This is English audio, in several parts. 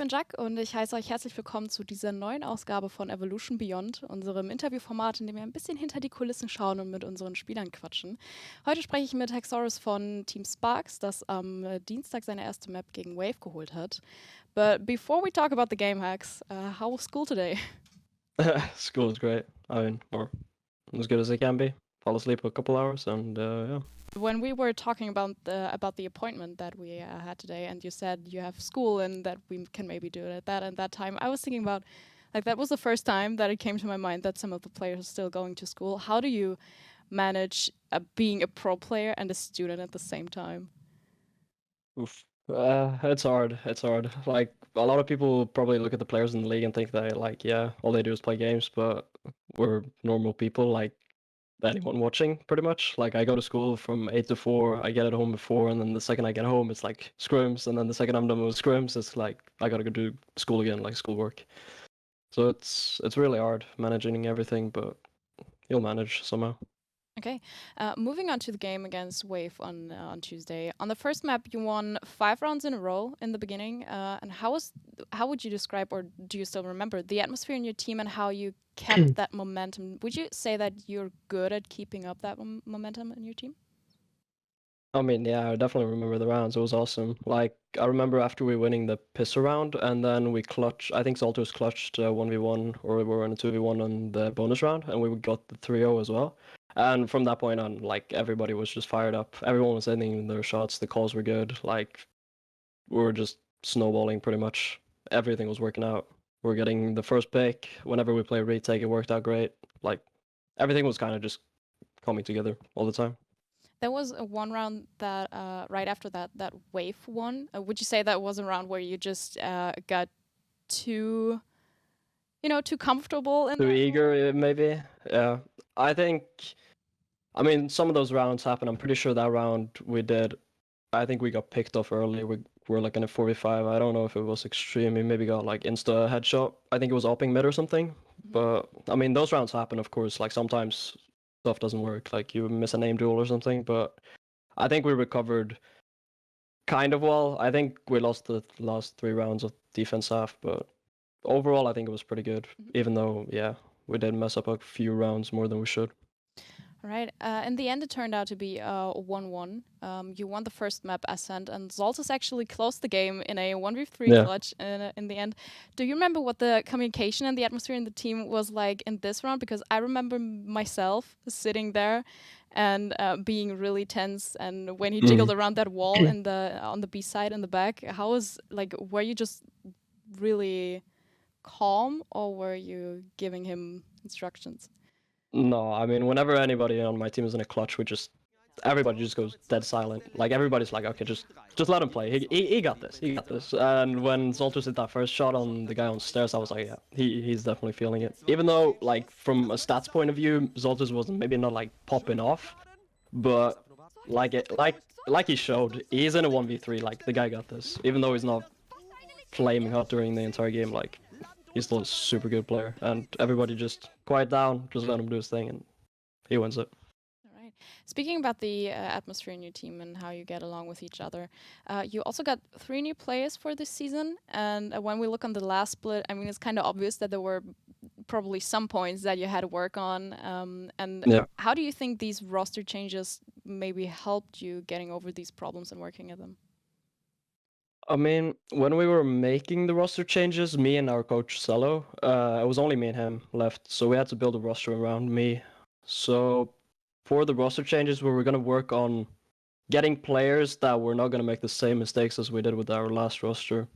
bin Jack und ich heiße euch herzlich willkommen zu dieser neuen Ausgabe von Evolution Beyond, unserem Interviewformat, in dem wir ein bisschen hinter die Kulissen schauen und mit unseren Spielern quatschen. Heute spreche ich mit HaxZorus von Team Sparx, das am Dienstag seine erste Map gegen Wave geholt hat. But before we talk about the game, Hax, how was school today? School is great. I mean, or as good as it can be. Fall asleep a couple hours and yeah. When we were talking about the appointment that we had today, and you said you have school and that we can maybe do it at that time, I was thinking about, like, that was the first time that it came to my mind that some of the players are still going to school. How do you manage being a pro player and a student at the same time? Oof. It's hard. It's hard. Like a lot of people probably look at the players in the league and think that like yeah, all they do is play games, but we're normal people like anyone watching pretty much. Like I go to school from 8 to 4, I get at home before, and then the second I get home it's like scrims, and then the second I'm done with scrims it's like I gotta go do school again, like schoolwork. So it's really hard managing everything, but you'll manage somehow. Okay, moving on to the game against Wave on Tuesday. On the first map, you won 5 rounds in a row in the beginning. And how would you describe, or do you still remember, the atmosphere in your team and how you kept that momentum? Would you say that you're good at keeping up that momentum in your team? I mean, yeah, I definitely remember the rounds. It was awesome. Like, I remember after we winning the pisser round, and then we clutched. I think Zolters clutched 1v1, or we were in a 2v1 on the bonus round, and we got the 3-0 as well. And from that point on, like, everybody was just fired up. Everyone was hitting their shots. The calls were good. Like, we were just snowballing pretty much. Everything was working out. We were getting the first pick. Whenever we played retake, it worked out great. Like, everything was kind of just coming together all the time. There was one round that right after that Wave won. Would you say that was a round where you just got too comfortable in Too that eager, maybe. Yeah, I think. I mean, some of those rounds happen. I'm pretty sure that round we did. I think we got picked off early. We were like in a 45. I don't know if it was extreme. We maybe got like insta headshot. I think it was opping mid or something. But I mean, those rounds happen, of course. Like sometimes stuff doesn't work. Like you miss a name duel or something. But I think we recovered kind of well. I think we lost the last 3 rounds of defense half, but overall, I think it was pretty good. Even though, yeah, we did mess up a few rounds more than we should. All right. In the end, it turned out to be 1-1. You won the first map, Ascent, and Zoltus actually closed the game in a 1v3 Yeah. clutch in the end. Do you remember what the communication and the atmosphere in the team was like in this round? Because I remember myself sitting there and being really tense. And when he jiggled around that wall on the B side in the back, were you just really calm, or were you giving him instructions? No, I mean, whenever anybody on my team is in a clutch, everybody just goes dead silent. Like everybody's like, okay, just let him play. He got this. He got this. And when Zoltus hit that first shot on the guy on stairs, I was like, yeah, he's definitely feeling it. Even though, like, from a stats point of view, Zoltus wasn't maybe not like popping off, but like he showed, he's in a 1v3. Like the guy got this. Even though he's not flaming hot during the entire game, like he's still a super good player. And everybody just quiet down, just let him do his thing, and he wins it. Right. Speaking about the atmosphere in your team and how you get along with each other, you also got 3 new players for this season. And when we look on the last split, I mean, it's kind of obvious that there were probably some points that you had to work on. How do you think these roster changes maybe helped you getting over these problems and working at them? I mean, when we were making the roster changes, me and our coach Cello, it was only me and him left, so we had to build a roster around me. So for the roster changes, we were going to work on getting players that were not going to make the same mistakes as we did with our last roster.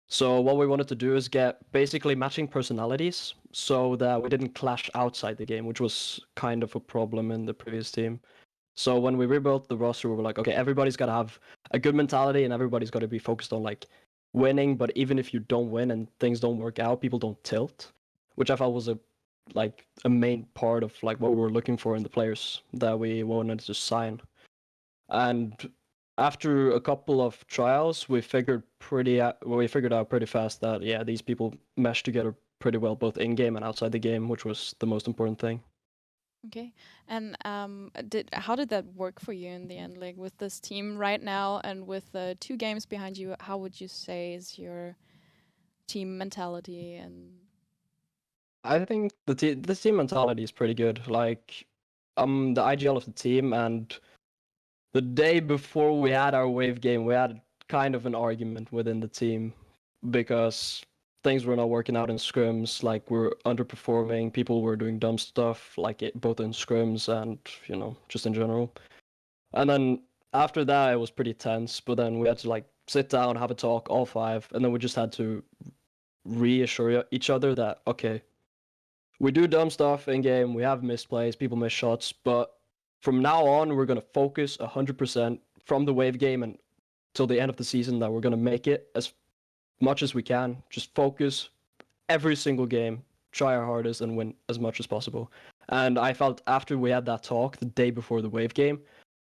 So what we wanted to do is get basically matching personalities so that we didn't clash outside the game, which was kind of a problem in the previous team. So when we rebuilt the roster, we were like, okay, everybody's got to have a good mentality and everybody's got to be focused on like winning. But even if you don't win and things don't work out, people don't tilt, which I felt was a main part of like what we were looking for in the players that we wanted to sign. And after a couple of trials, we figured out pretty fast that yeah, these people mesh together pretty well, both in game and outside the game, which was the most important thing. Okay, and how did that work for you in the end? Like with this team right now, and with 2 games behind you, how would you say is your team mentality and... I think the team mentality is pretty good. Like, I'm the IGL of the team, and the day before we had our wave game, we had kind of an argument within the team because things were not working out in scrims. Like, we're underperforming. People were doing dumb stuff, like both in scrims and just in general. And then after that, it was pretty tense. But then we had to like sit down, have a talk, all five, and then we just had to reassure each other that okay, we do dumb stuff in game, we have missed plays, people miss shots, but from now on, we're going to focus 100% from the wave game and till the end of the season that we're going to make it as much as we can. Just focus every single game, try our hardest, and win as much as possible. And I felt after we had that talk the day before the wave game,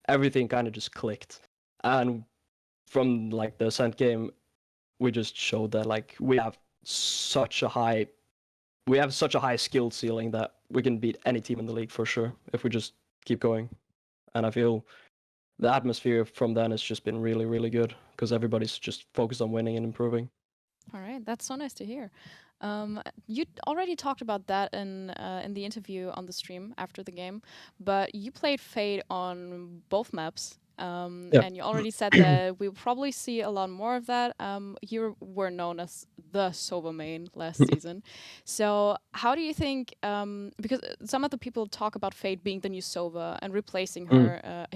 everything kind of just clicked. And from like the Ascent game, we just showed that like we have such a high skill ceiling that we can beat any team in the league for sure if we just keep going. And I feel the atmosphere from then has just been really, really good because everybody's just focused on winning and improving. All right, that's so nice to hear. You already talked about that in the interview on the stream after the game, but you played Fade on both maps. And you already said that we'll probably see a lot more of that. You were known as the Sova main last season. So how do you think, because some of the people talk about Fade being the new Sova and replacing her,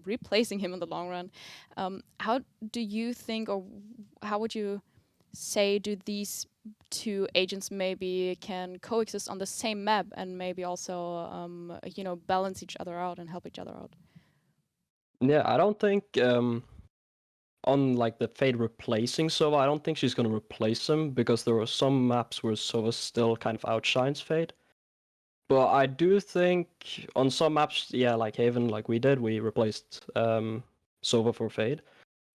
replacing him in the long run. How do you think, or how would you say, do these two agents maybe can coexist on the same map and maybe also, balance each other out and help each other out? Yeah, I don't think on like the Fade replacing Sova, I don't think she's going to replace him because there are some maps where Sova still kind of outshines Fade. But I do think on some maps, yeah, like Haven, like we did, we replaced Sova for Fade.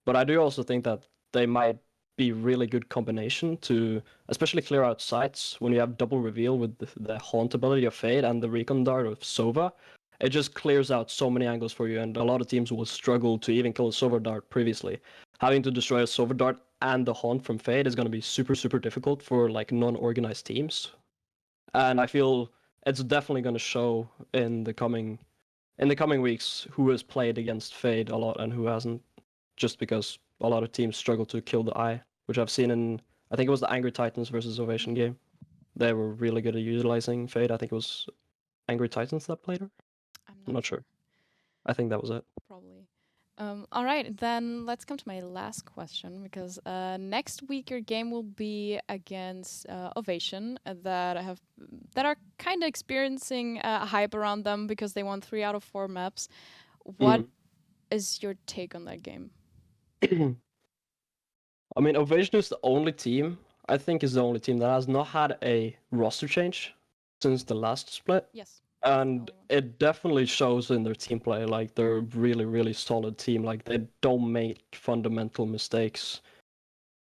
But I do also think that they might be really good combination to especially clear out sites when you have double reveal with the haunt ability of Fade and the recon dart of Sova. It just clears out so many angles for you, and a lot of teams will struggle to even kill a Sova dart previously. Having to destroy a Sova dart and the haunt from Fade is going to be super, super difficult for like non-organized teams. And I feel it's definitely going to show in the coming weeks who has played against Fade a lot and who hasn't, just because a lot of teams struggle to kill the eye, which I've seen in, I think it was the Angry Titans versus Ovation game. They were really good at utilizing Fade. I think it was Angry Titans that played her. I'm not sure. I think that was it. Probably. All right, then let's come to my last question, because next week your game will be against Ovation that are kind of experiencing a hype around them because they won 3 out of 4 maps. What is your take on that game? I mean, Ovation is the only team, I think is the only team that has not had a roster change since the last split. Yes. And it definitely shows in their team play. Like, they're a really, really solid team. Like, they don't make fundamental mistakes.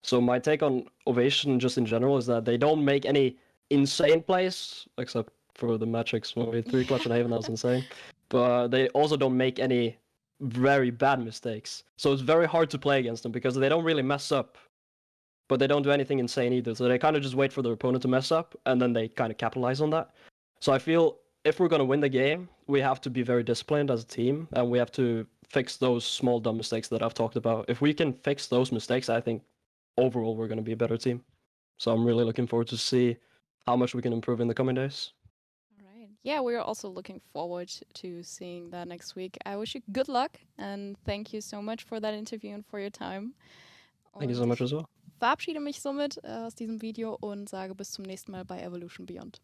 So my take on Ovation just in general is that they don't make any insane plays, except for the Matrix 1v3 clutch and Haven, that was insane. But they also don't make any very bad mistakes. So it's very hard to play against them because they don't really mess up, but they don't do anything insane either. So they kind of just wait for their opponent to mess up, and then they kind of capitalize on that. So I feel if we're going to win the game, we have to be very disciplined as a team, and we have to fix those small dumb mistakes that I've talked about. If we can fix those mistakes, I think overall we're going to be a better team. So I'm really looking forward to see how much we can improve in the coming days. All right. Yeah, we're also looking forward to seeing that next week. I wish you good luck, and thank you so much for that interview and for your time. Thank you so much as well. Verabschiede mich somit aus diesem Video und sage bis zum nächsten Mal bei Evolution Beyond.